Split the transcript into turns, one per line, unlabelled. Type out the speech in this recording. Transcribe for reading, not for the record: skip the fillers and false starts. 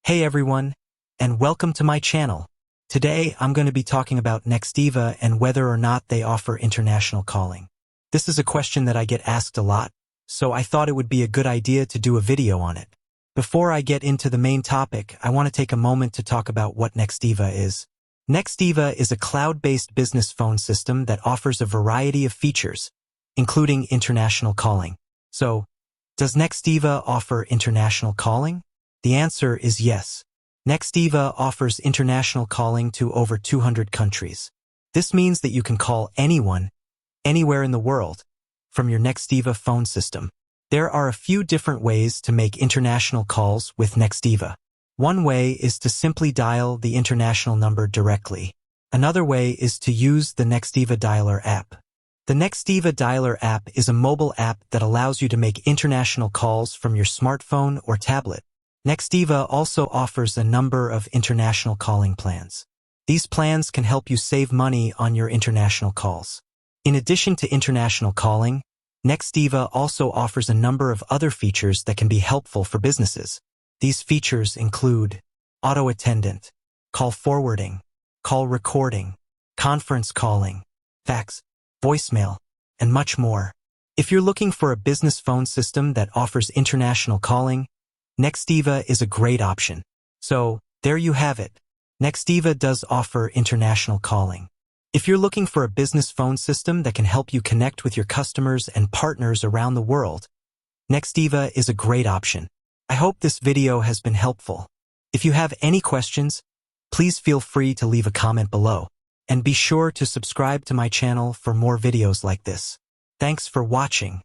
Hey everyone, and welcome to my channel. Today I'm going to be talking about Nextiva and whether or not they offer international calling. This is a question that I get asked a lot, so I thought it would be a good idea to do a video on it. Before I get into the main topic, I want to take a moment to talk about what Nextiva is. Nextiva is a cloud-based business phone system that offers a variety of features, including international calling. So, does Nextiva offer international calling? The answer is yes. Nextiva offers international calling to over 200 countries. This means that you can call anyone, anywhere in the world, from your Nextiva phone system. There are a few different ways to make international calls with Nextiva. One way is to simply dial the international number directly. Another way is to use the Nextiva Dialer app. The Nextiva Dialer app is a mobile app that allows you to make international calls from your smartphone or tablet. Nextiva also offers a number of international calling plans. These plans can help you save money on your international calls. In addition to international calling, Nextiva also offers a number of other features that can be helpful for businesses. These features include auto attendant, call forwarding, call recording, conference calling, fax, voicemail, and much more. If you're looking for a business phone system that offers international calling, Nextiva is a great option. So, there you have it. Nextiva does offer international calling. If you're looking for a business phone system that can help you connect with your customers and partners around the world, Nextiva is a great option. I hope this video has been helpful. If you have any questions, please feel free to leave a comment below. And be sure to subscribe to my channel for more videos like this. Thanks for watching.